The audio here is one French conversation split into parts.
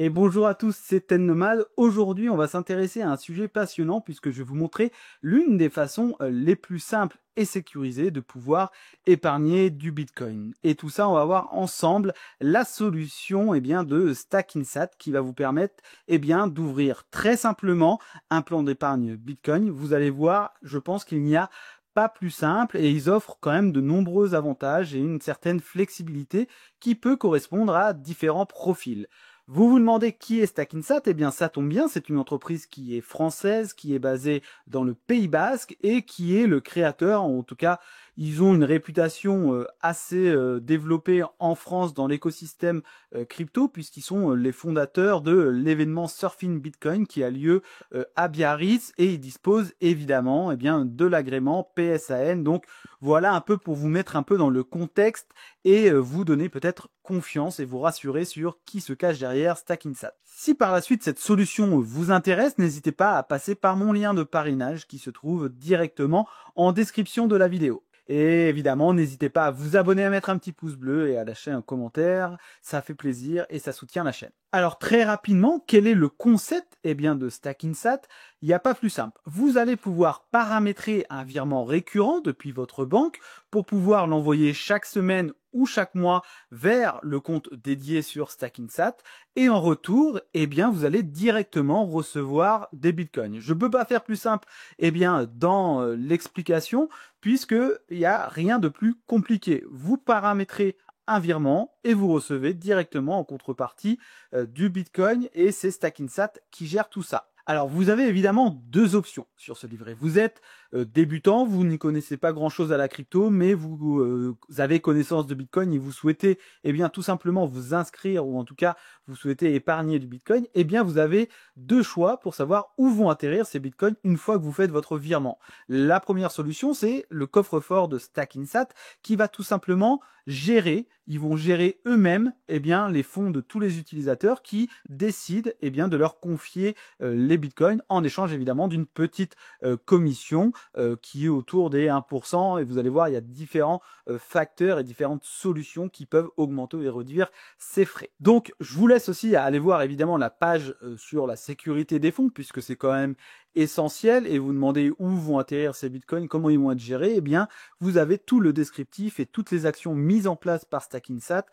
Et bonjour à tous, c'est Ten Nomad. Aujourd'hui, on va s'intéresser à un sujet passionnant puisque je vais vous montrer l'une des façons les plus simples et sécurisées de pouvoir épargner du Bitcoin. Et tout ça, on va voir ensemble la solution de Stackinsat qui va vous permettre d'ouvrir très simplement un plan d'épargne Bitcoin. Vous allez voir, je pense qu'il n'y a pas plus simple et ils offrent quand même de nombreux avantages et une certaine flexibilité qui peut correspondre à différents profils. Vous vous demandez qui est Stackinsat? Eh bien, ça tombe bien, c'est une entreprise qui est française, qui est basée dans le Pays Basque et qui est le créateur, en tout cas, ils ont une réputation assez développée en France dans l'écosystème crypto, puisqu'ils sont les fondateurs de l'événement Surfing Bitcoin qui a lieu à Biarritz et ils disposent évidemment de l'agrément PSAN. Donc voilà un peu pour vous mettre un peu dans le contexte et vous donner peut-être confiance et vous rassurer sur qui se cache derrière Stackinsat. Si par la suite cette solution vous intéresse, n'hésitez pas à passer par mon lien de parrainage qui se trouve directement en description de la vidéo. Et évidemment, n'hésitez pas à vous abonner, à mettre un petit pouce bleu et à lâcher un commentaire, ça fait plaisir et ça soutient la chaîne. Alors très rapidement, quel est le concept de Stackinsat? Il n'y a pas plus simple. Vous allez pouvoir paramétrer un virement récurrent depuis votre banque pour pouvoir l'envoyer chaque semaine ou chaque mois vers le compte dédié sur Stackinsat et en retour, vous allez directement recevoir des bitcoins. Je ne peux pas faire plus simple dans l'explication puisqu'il n'y a rien de plus compliqué. Vous paramétrez un virement et vous recevez directement en contrepartie du Bitcoin et c'est Stackinsat qui gère tout ça. Alors vous avez évidemment deux options sur ce livret. Vous êtes débutant, vous n'y connaissez pas grand chose à la crypto, mais vous avez connaissance de Bitcoin et vous souhaitez tout simplement vous inscrire ou en tout cas vous souhaitez épargner du Bitcoin, vous avez deux choix pour savoir où vont atterrir ces Bitcoins une fois que vous faites votre virement. La première solution, c'est le coffre-fort de Stackinsat qui va tout simplement gérer, ils vont gérer eux-mêmes les fonds de tous les utilisateurs qui décident de leur confier les bitcoins en échange évidemment d'une petite commission qui est autour des 1% et vous allez voir il y a différents facteurs et différentes solutions qui peuvent augmenter et réduire ces frais. Donc je vous laisse aussi aller voir évidemment la page sur la sécurité des fonds puisque c'est quand même essentiel et vous demandez où vont atterrir ces bitcoins, comment ils vont être gérés, vous avez tout le descriptif et toutes les actions mises en place par Stackinsat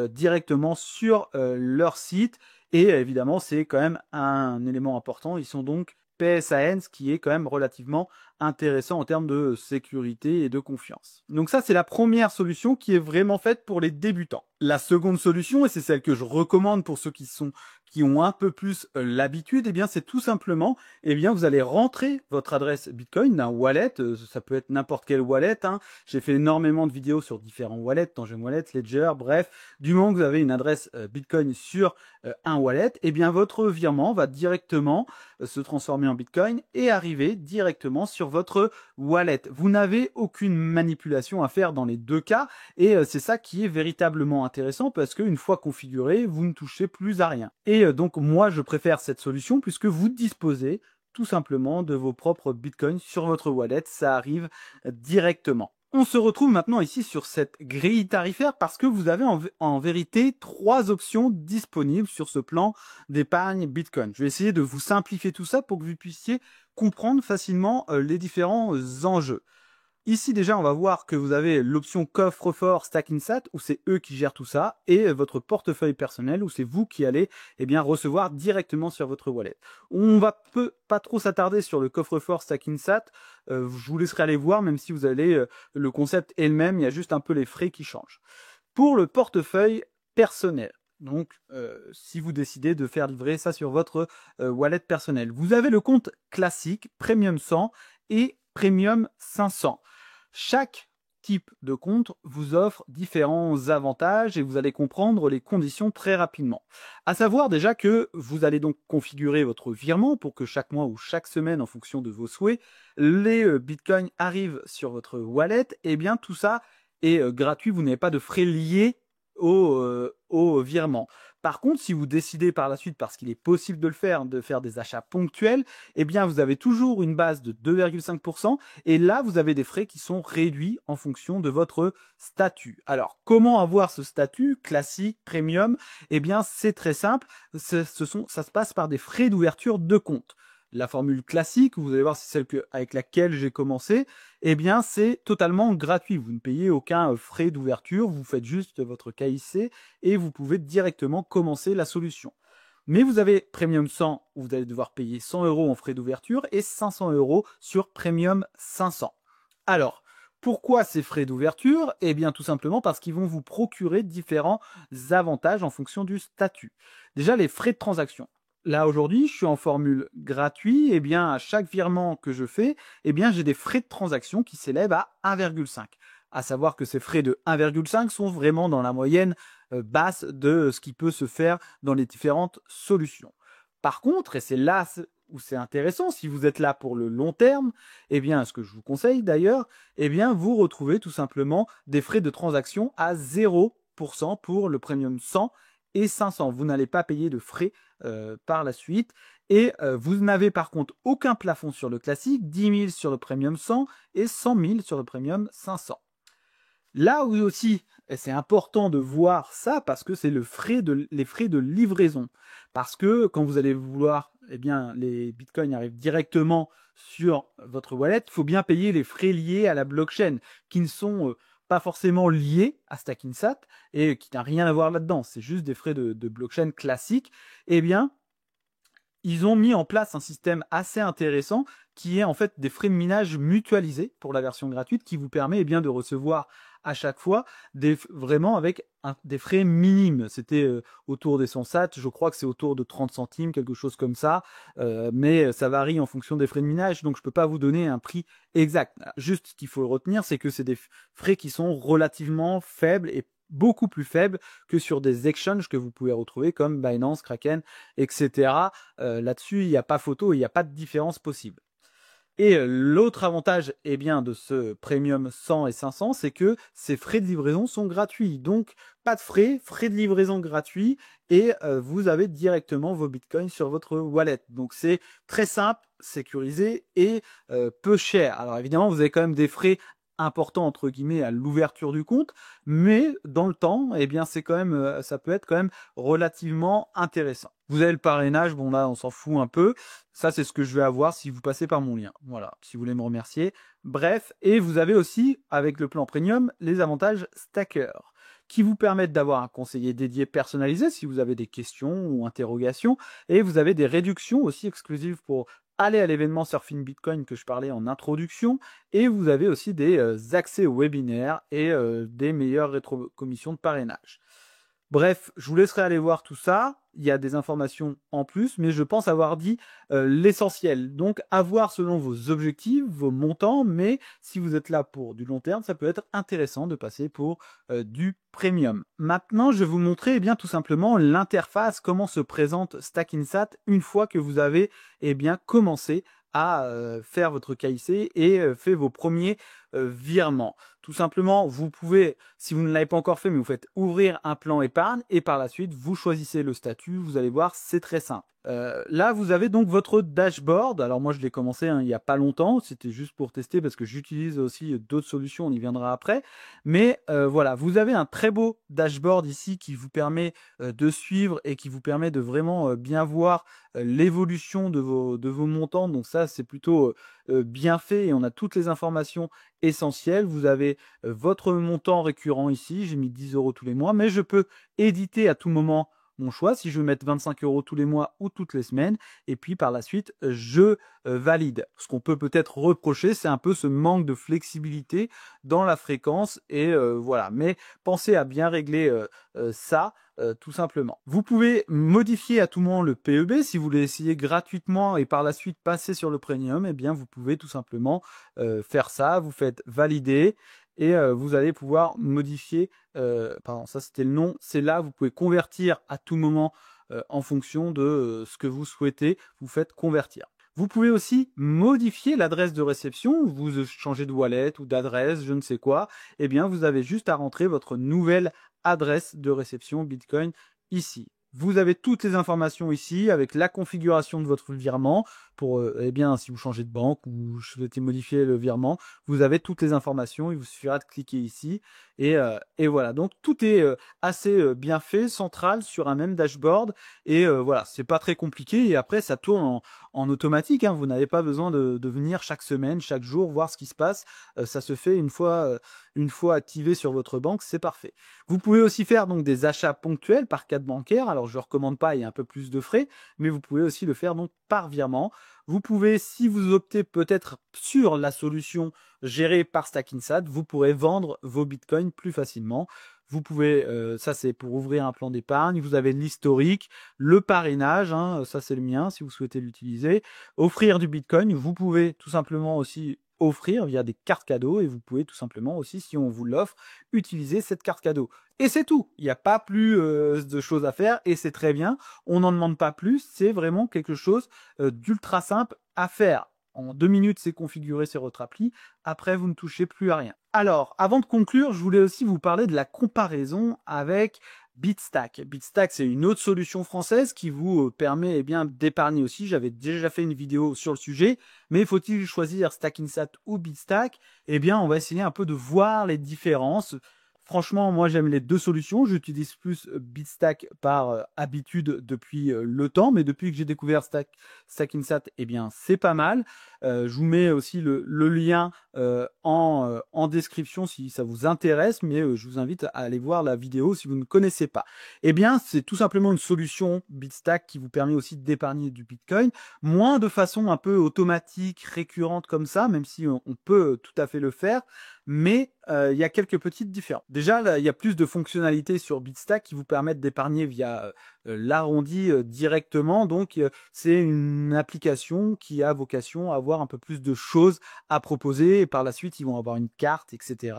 directement sur leur site et évidemment c'est quand même un élément important, ils sont donc PSAN, ce qui est quand même relativement intéressant en termes de sécurité et de confiance. Donc ça, c'est la première solution qui est vraiment faite pour les débutants. La seconde solution, et c'est celle que je recommande pour ceux qui ont un peu plus l'habitude, c'est tout simplement, vous allez rentrer votre adresse Bitcoin d'un wallet, ça peut être n'importe quel wallet, J'ai fait énormément de vidéos sur différents wallets, Tangent Wallet, Ledger, bref, du moment que vous avez une adresse Bitcoin sur un wallet, votre virement va directement se transformer en Bitcoin et arriver directement sur votre wallet. Vous n'avez aucune manipulation à faire dans les deux cas et c'est ça qui est véritablement intéressant parce qu'une fois configuré, vous ne touchez plus à rien. Et donc moi je préfère cette solution puisque vous disposez tout simplement de vos propres bitcoins sur votre wallet, ça arrive directement. On se retrouve maintenant ici sur cette grille tarifaire parce que vous avez en vérité trois options disponibles sur ce plan d'épargne Bitcoin. Je vais essayer de vous simplifier tout ça pour que vous puissiez comprendre facilement les différents enjeux. Ici déjà on va voir que vous avez l'option coffre-fort Stackinsat où c'est eux qui gèrent tout ça et votre portefeuille personnel où c'est vous qui allez recevoir directement sur votre wallet. On va pas trop s'attarder sur le coffre-fort Stackinsat, je vous laisserai aller voir même si vous allez le concept est le même, il y a juste un peu les frais qui changent. Pour le portefeuille personnel, donc si vous décidez de faire livrer ça sur votre wallet personnel, vous avez le compte classique Premium 100 et Premium 500. Chaque type de compte vous offre différents avantages et vous allez comprendre les conditions très rapidement. À savoir déjà que vous allez donc configurer votre virement pour que chaque mois ou chaque semaine, en fonction de vos souhaits, les bitcoins arrivent sur votre wallet. Et tout ça est gratuit, vous n'avez pas de frais liés au virement. Par contre, si vous décidez par la suite, parce qu'il est possible de faire des achats ponctuels, eh bien, vous avez toujours une base de 2,5% et là, vous avez des frais qui sont réduits en fonction de votre statut. Alors, comment avoir ce statut classique, premium? Eh bien, c'est très simple. Ça se passe par des frais d'ouverture de compte. La formule classique, vous allez voir, c'est celle avec laquelle j'ai commencé, eh bien, c'est totalement gratuit. Vous ne payez aucun frais d'ouverture, vous faites juste votre KIC et vous pouvez directement commencer la solution. Mais vous avez Premium 100, où vous allez devoir payer 100 € en frais d'ouverture et 500 € sur Premium 500. Alors, pourquoi ces frais d'ouverture? Eh bien, tout simplement parce qu'ils vont vous procurer différents avantages en fonction du statut. Déjà, les frais de transaction. Là, aujourd'hui, je suis en formule gratuit. Eh bien, à chaque virement que je fais, eh bien, j'ai des frais de transaction qui s'élèvent à 1,5. À savoir que ces frais de 1,5 sont vraiment dans la moyenne basse de ce qui peut se faire dans les différentes solutions. Par contre, et c'est là où c'est intéressant, si vous êtes là pour le long terme, eh bien, ce que je vous conseille d'ailleurs, eh bien, vous retrouvez tout simplement des frais de transaction à 0% pour le Premium 100 et 500. Vous n'allez pas payer de frais par la suite. Et vous n'avez par contre aucun plafond sur le classique, 10 000 sur le Premium 100 et 100 000 sur le Premium 500. Là où aussi, et c'est important de voir ça parce que c'est les frais de livraison. Parce que quand vous allez vouloir, eh bien, les bitcoins arrivent directement sur votre wallet, il faut bien payer les frais liés à la blockchain qui ne sont pas forcément liés à Stackinsat et qui n'a rien à voir là-dedans. C'est juste des frais de blockchain classiques. Eh bien, ils ont mis en place un système assez intéressant qui est en fait des frais de minage mutualisés pour la version gratuite qui vous permet bien de recevoir à chaque fois vraiment avec des frais minimes. C'était autour des 100 sats, je crois que c'est autour de 30 centimes, quelque chose comme ça, mais ça varie en fonction des frais de minage, donc je peux pas vous donner un prix exact. Juste ce qu'il faut retenir, c'est que c'est des frais qui sont relativement faibles et beaucoup plus faibles que sur des exchanges que vous pouvez retrouver comme Binance, Kraken, etc. Là-dessus, il n'y a pas photo, il n'y a pas de différence possible. Et l'autre avantage bien, de ce Premium 100 et 500, c'est que ces frais de livraison sont gratuits. Donc, pas de frais de livraison gratuits et vous avez directement vos bitcoins sur votre wallet. Donc, c'est très simple, sécurisé et peu cher. Alors, évidemment, vous avez quand même des frais important entre guillemets à l'ouverture du compte, mais dans le temps, c'est quand même, ça peut être quand même relativement intéressant. Vous avez le parrainage, bon là on s'en fout un peu, ça c'est ce que je vais avoir si vous passez par mon lien, voilà, si vous voulez me remercier. Bref, et vous avez aussi avec le plan premium les avantages Stacker qui vous permettent d'avoir un conseiller dédié personnalisé si vous avez des questions ou interrogations, et vous avez des réductions aussi exclusives pour aller à l'événement Surfing Bitcoin que je parlais en introduction, et vous avez aussi des accès aux webinaires et des meilleures rétrocommissions de parrainage. Bref, je vous laisserai aller voir tout ça. Il y a des informations en plus, mais je pense avoir dit l'essentiel. Donc, à voir selon vos objectifs, vos montants, mais si vous êtes là pour du long terme, ça peut être intéressant de passer pour du premium. Maintenant, je vais vous montrer tout simplement l'interface, comment se présente Stackinsat une fois que vous avez commencé à faire votre KIC et fait vos premiers virements. Tout simplement, vous pouvez, si vous ne l'avez pas encore fait, mais vous faites ouvrir un plan épargne et par la suite, vous choisissez le statut. Vous allez voir, c'est très simple. Là, vous avez donc votre dashboard. Alors moi, je l'ai commencé il n'y a pas longtemps. C'était juste pour tester parce que j'utilise aussi d'autres solutions. On y viendra après. Mais voilà, vous avez un très beau dashboard ici qui vous permet de suivre et qui vous permet de vraiment bien voir l'évolution de vos montants. Donc ça, c'est plutôt bien fait et on a toutes les informations essentielles. Vous avez votre montant récurrent ici. J'ai mis 10 € tous les mois, mais je peux éditer à tout moment mon choix, si je veux mettre 25 € tous les mois ou toutes les semaines, et puis par la suite, je valide. Ce qu'on peut peut-être reprocher, c'est un peu ce manque de flexibilité dans la fréquence, et voilà. Mais pensez à bien régler ça, tout simplement. Vous pouvez modifier à tout moment le PEB, si vous voulez essayer gratuitement et par la suite passer sur le premium, vous pouvez tout simplement faire ça, vous faites valider, et vous allez pouvoir modifier, pardon, ça c'était le nom, c'est là, vous pouvez convertir à tout moment en fonction de ce que vous souhaitez, vous faites convertir. Vous pouvez aussi modifier l'adresse de réception, vous changez de wallet ou d'adresse, je ne sais quoi, vous avez juste à rentrer votre nouvelle adresse de réception Bitcoin ici. Vous avez toutes les informations ici avec la configuration de votre virement pour, eh bien, si vous changez de banque ou vous souhaitez modifier le virement, vous avez toutes les informations. Il vous suffira de cliquer ici et voilà. Donc tout est assez bien fait, central sur un même dashboard et voilà, c'est pas très compliqué et après ça tourne en automatique. Hein. Vous n'avez pas besoin de venir chaque semaine, chaque jour voir ce qui se passe. Ça se fait une fois activé sur votre banque, c'est parfait. Vous pouvez aussi faire donc des achats ponctuels par carte bancaire. Alors je ne recommande pas, il y a un peu plus de frais, mais vous pouvez aussi le faire donc par virement. Vous pouvez, si vous optez peut-être sur la solution gérée par Stackinsat, vous pourrez vendre vos bitcoins plus facilement. Vous pouvez, ça c'est pour ouvrir un plan d'épargne. Vous avez l'historique, le parrainage, hein, ça c'est le mien si vous souhaitez l'utiliser. Offrir du bitcoin, vous pouvez tout simplement aussi offrir via des cartes cadeaux et vous pouvez tout simplement aussi, si on vous l'offre, utiliser cette carte cadeau. Et c'est tout. Il n'y a pas plus de choses à faire et c'est très bien. On n'en demande pas plus. C'est vraiment quelque chose d'ultra simple à faire. En 2 minutes, c'est configuré sur votre appli. Après, vous ne touchez plus à rien. Alors, avant de conclure, je voulais aussi vous parler de la comparaison avec Bitstack. Bitstack, c'est une autre solution française qui vous permet eh bien d'épargner aussi. J'avais déjà fait une vidéo sur le sujet, mais faut-il choisir Stackinsat ou Bitstack? Eh bien, on va essayer un peu de voir les différences. Franchement, moi j'aime les deux solutions. J'utilise plus Bitstack par habitude depuis le temps, mais depuis que j'ai découvert Stackinsat, eh bien c'est pas mal. Je vous mets aussi le lien en description si ça vous intéresse, mais je vous invite à aller voir la vidéo si vous ne connaissez pas. Eh bien, c'est tout simplement une solution Bitstack qui vous permet aussi d'épargner du Bitcoin, moins de façon un peu automatique, récurrente comme ça, même si on peut tout à fait le faire. Mais il y a quelques petites différences. Déjà, là, il y a plus de fonctionnalités sur Bitstack qui vous permettent d'épargner via l'arrondi directement. Donc, c'est une application qui a vocation à avoir un peu plus de choses à proposer. Et par la suite, ils vont avoir une carte, etc.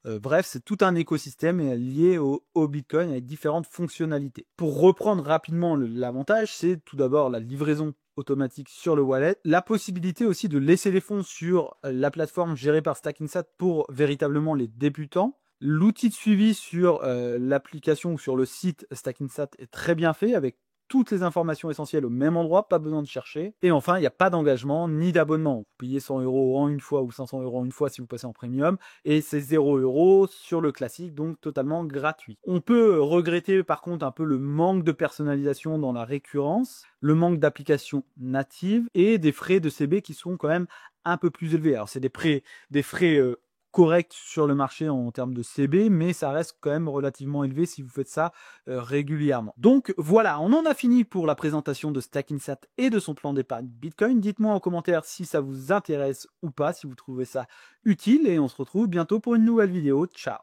Bref, c'est tout un écosystème lié au Bitcoin avec différentes fonctionnalités. Pour reprendre rapidement l'avantage, c'est tout d'abord la livraison automatique sur le wallet, la possibilité aussi de laisser les fonds sur la plateforme gérée par Stackinsat pour véritablement les débutants. L'outil de suivi sur l'application ou sur le site Stackinsat est très bien fait avec toutes les informations essentielles au même endroit, pas besoin de chercher. Et enfin, il n'y a pas d'engagement ni d'abonnement. Vous payez 100 € en une fois ou 500 € en une fois si vous passez en premium. Et c'est 0 € sur le classique, donc totalement gratuit. On peut regretter par contre un peu le manque de personnalisation dans la récurrence, le manque d'applications natives et des frais de CB qui sont quand même un peu plus élevés. Alors c'est des frais correct sur le marché en termes de CB, mais ça reste quand même relativement élevé si vous faites ça régulièrement. Donc voilà, on en a fini pour la présentation de Stackinsat et de son plan d'épargne Bitcoin. Dites-moi en commentaire si ça vous intéresse ou pas, si vous trouvez ça utile, et on se retrouve bientôt pour une nouvelle vidéo. Ciao!